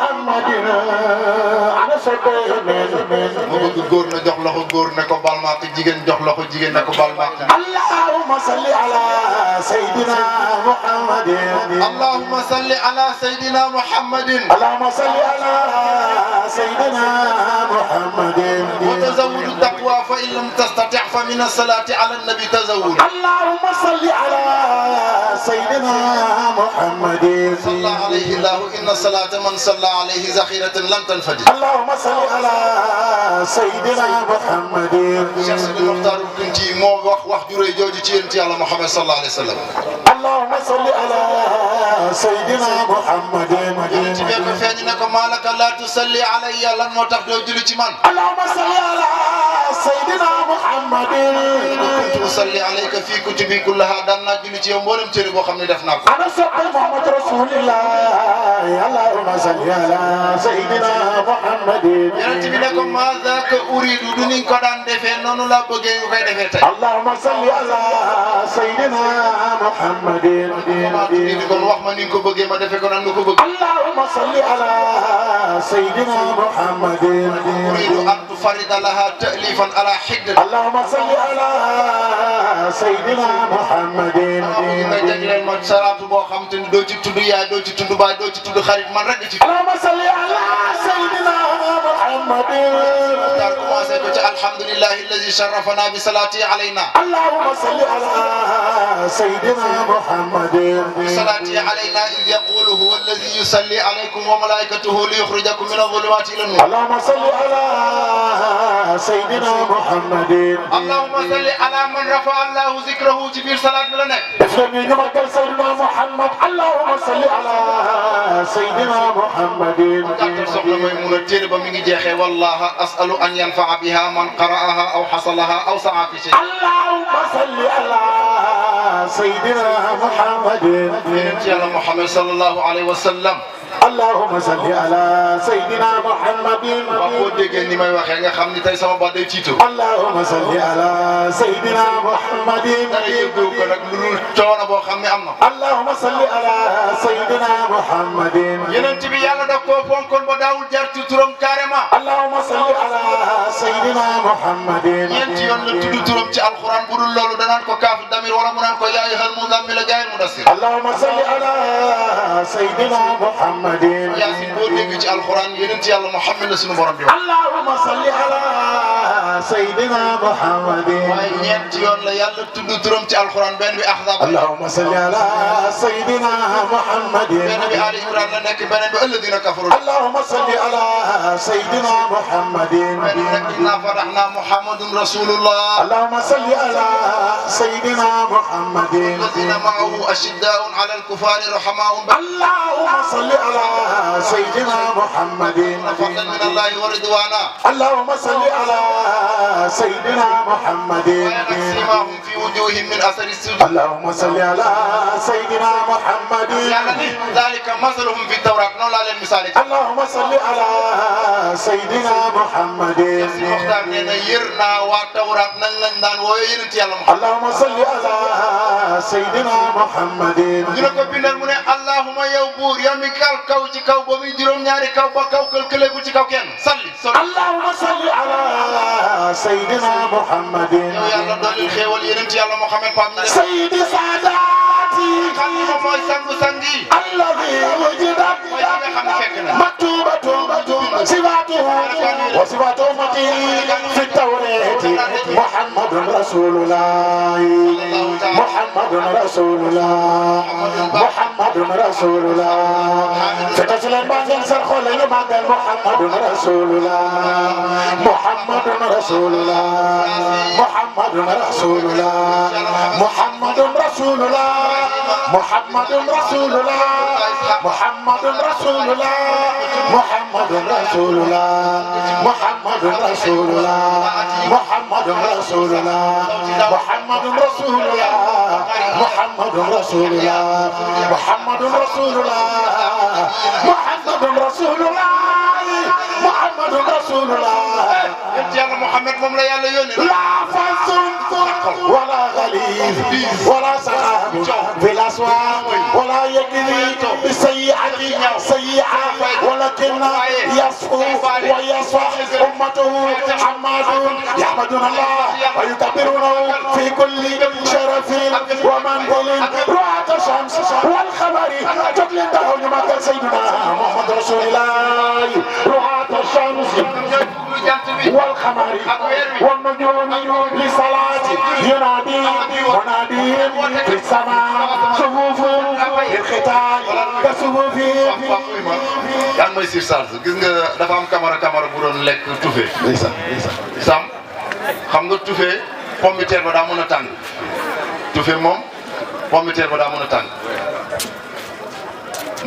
محمد أنا سبيل bëgg góor na jox loxo góor ne ko bal maq jigéen jox loxo jigéen ne ko bal maq اللهم صل على سيدنا محمد اللهم صل على سيدنا محمد اللهم صل على سيدنا محمد وتزود التقوى فإن لم تستطع فمن الصلاة على النبي تزود اللهم صل على سيدنا محمد صلى عليه الله إن الصلاة من صلى عليه ذخيرة لن تنفد اللهم صل على سيدنا محمد Cheikh Sidi Mokhtar Kounti moo wax ju rëy jooju ci yéen ci Yàlla Muhammad sallallahu alayhi wa sallam اللهم صل على سيدنا محمد ci bee ko feeñ ne ko maalaka laa tusalli alayya lan moo tax doo julli ci man اللهم صل على سيدنا محمد kuntu usalli alayka fi kutubi kullaha daan naa julli ci yow mboolem téere boo xam ne def naa ko أنا صدق محمد رسول الله اللهم صل على سيدنا محمد yonent bi ne ko maa zaaka uridu du ni ko daan defee noonu laa bëggee nga koy defee tey اللهم صل على سيدنا محمد di kon wax ma ni nga ko bëggee ma defee ko nan nga ko bëgg اللهم صل على سيدنا محمد uridu an tufarida laha ta'lifan ala hiddat اللهم صل على سيدنا محمد nga jagleel ma salaatu boo xam te ni doo ci tudd yaay doo ci tudd baay doo ci tudd xarit man rek ci اللهم صل على سيدنا محمد daal commencé ko ci alhamdulillahi alladi sharrafana bi salati alayna اللهم صل على سيدنا محمد salati alayna id yaqulu huwa alladi yusalli alaykum wa malaikatuhu liyukhrijakum min adh-dhulumati ila an-nur اللهم صل على سيدنا محمد allahumma salli ala man rafa allahu zikrahu ci biir salaat bi la nekk اسمي نمكن سيدنا محمد اللهم صل على سيدنا محمد gàttal soxla mooy mun a téere ba mi ngi jeexee wallaha asalu an yanfaa biha man qara'aha aw hasalaha aw sa'a fi shay اللهم صل على سيدنا محمد yonent Yàlla Muhammad sallallahu alayhi wa sallam اللهم صل على سيدنا محمد wax boo déggee ni may waxee nga xam ni tey sama baat day tiitoo اللهم صل على سيدنا محمد dara yëgoo ko nag lu dul coono boo xam ne am na اللهم صل على سيدنا محمد yonent bi Yàlla daf koo fonkoon ba daawul jar ci turam carrément اللهم صل على سيدنا محمد ñeenti yoon la tudd turam ci alquran bu dul loolu danaan ko kaaf damir wala mu naan ko yaa ayyuhal muzammil gaayil mudassir اللهم صل على سيدنا محمد yaasin boo dégg ci alquran yonent Yàlla Muhammad la sunu borom di wax اللهم صل على سيدنا محمد waaye ñeenti yoon la Yàlla tudd turam ci alquran benn bi ahzab اللهم صل على سيدنا محمد benn bi Ali Imran la nekk beneen bi alladina kafaru اللهم صل على سيدنا محمد benn bi nag inna fatahna Muhammadun rasulullah اللهم صل على سيدنا محمد الذين معه أشداء على الكفار رحماء اللهم صل على سيدنا محمد فضلا من الله ورضوانا اللهم صل على سيدنا محمد وينسمهم في وجوههم من أثر السجود اللهم صل على سيدنا محمد يعني ذلك مثلهم في التوراة نولا للمثال اللهم صل على سيدنا محمد مختار نينا يرنا والتوراة نلندان وينتي الله محمد اللهم صل على سيدنا محمد ñu ko bindal mu ne allahumma yow buur yow mi kaw kaw ci kaw ba muy juróom ñaari kaw ba kaw këlkëleegul ci kaw kenn salli اللهم صل على سيدنا محمد yow yàlla doolil xéewal yeneen ci yàlla Muhammad pam ñu سيد ساداتي xam ni moom mooy sangu sangi الذي وجدت mooy ki nga xam ne fekk na مكتوبة صفاته وصفات أمتي في التوراة محمد رسول الله محمد رسول الله محمد رسول الله فتسلم بعد سرخل يمد محمد رسول الله محمد رسول الله محمد رسول الله محمد رسول الله محمد رسول الله محمد رسول الله محمد رسول الله محمد رسول الله محمد رسول الله محمد رسول الله محمد رسول الله محمد رسول الله محمد رسول الله محمد رسول الله yàlla Muhammad moom la yàlla yónni لا فصل ولا غليظ ولا سحاب في الأسواق ولا يكذب بالسيئة سيئة ولكن يصفو ويصفح أمته حماد يحمدون الله ويكبرونه في كل شرف ومنزل رعاة الشمس والقمر تقلد لما سيدنا محمد رسول الله رعاة الشمس والقمر والنجوم لصلاة ينادي منادي في السماء صفوف الختان كصفوف yaa ngi may Sir Sarr gis nga dafa am camara bu doon lekk tufe sam xam nga tufe pomme de terre ba daa mën a tàng tufe moom pomme de terre ba daa mën a tàng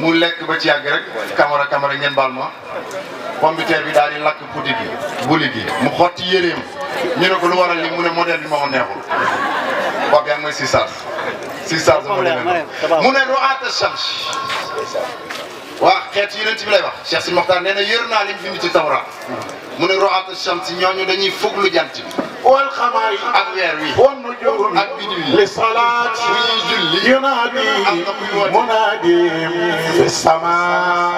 mu lekk ba ci yàgg rek camara ngeen baal ma pomme de terre bi daal di lakk puti bi buli gi mu xotti yéreem ñu ne ko lu waral li mu ne modèle bi moo ko neexul wax yaa ngi may Sir Sarr moo demee mu ne ru'aata shams waa xeet yonent bi lay wax Cheikh Si Mokhtar nee na yër naa lim bind ci Tawraat mu ne ru'aata shams ñooñu dañuy fuglu jant bi wal xamari ak weer wi wan nujum ak biddiw yi li salaat bu ñuy julli yunaadi munaadi fi sama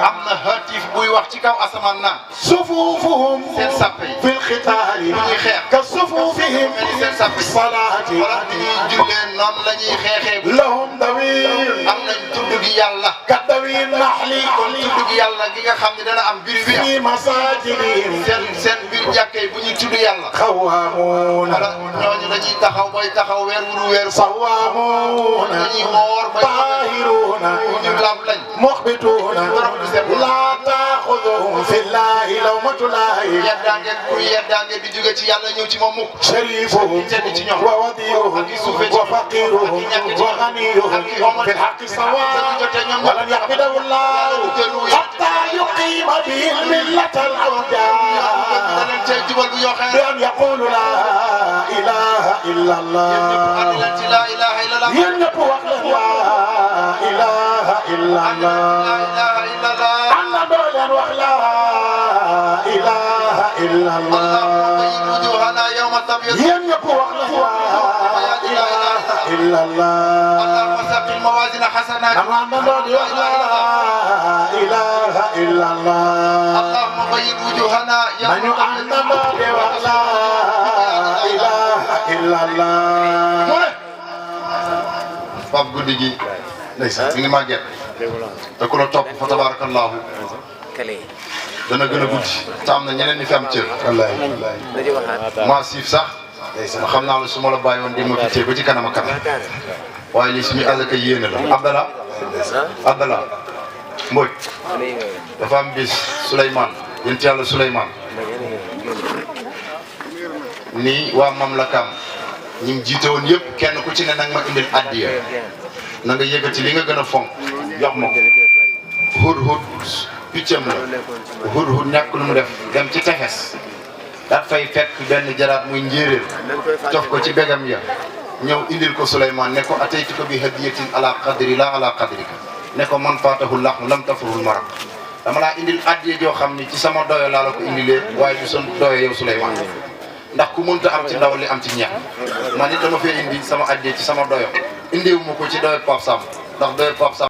am na hatif buy wax ci kaw asamaan naan sufufuhum seen sàppe yi fil xitaali bu ñuy xeex ka sufufihim mel ni seen sàppe yi salaati wala ni ñuy jullee noonu la ñuy xeexee lahum dawir am nañ tudd gi yàlla ka dawir naxli kon tudd gi yàlla gi nga xam ne dana am biri bi fi masajidihim seen biir jàkkee bu ñuy tudd yàlla xawaamuuna wala ñooñu dañuy taxaw bay taxaw weer wuru weer sawaamuuna dañuy woor bay taahiruuna ñu lam lañ muxbituuna laa taaxuduhum fillaahi lawmatulaahi yeddaange di jóge ci yàlla ñëw ci moom mukk shariifuhum wa wadiyuhum wa faqiiruhum wa ganiyuhum fil haqqi sawaa wa lan ya'budahu llaahu hattaa yuqiima bihim millatal awjaa bi an yaqulu laa ilaaha illallah yéen ñëpp wax leen laa ilaaha illallah ana doo leen wax laa ilaaha illallah yéen ñëpp wax leen laa ilaaha illallah ana doo di wax laa ilaaha illallah nañu ana doo di wax laa ilaaha illallah Pape guddi gi ndeysaan mi ngi màgget te ku la topp fa tabarakallahu dana gën a guddi te am na ñeneen ñi fi am cër maa siif sax ma xam naa la su ma la bàyyi woon di ma fittee ba ci kanam a kanam waaye lii suñu azaka yéene la Abdallah Mbodj dafa am bis Souleymane yénti yàlla Souleymane nii waa mamlakam ñi ngi jiite woon yëpp kenn ku ci ne nag ma indil addiya na nga yëkkati li nga gën a fonk jox ma ko hudhud piccam la hudhud ñàkk lu mu def dem ci tefes daat fay fekk benn jaraat muy njéeréer jox ko ci begam ya ñëw indil ko Souleymane ne ko ataytu ko bi hadiyatin ala qadri la ala qadrika ne ko man faatahu laxmu lam tafruhul maraq dama laa indil addiya joo xam ni ci sama doyo laa la ko indilee waaye du son doyo yow Souleymane ndax ku mënta am ci ndaw li am ci ñeex man it dama fee indi sama addiya ci sama doyo indiwu ma ko ci doyo Pape Samb ndax doyo Pape Samb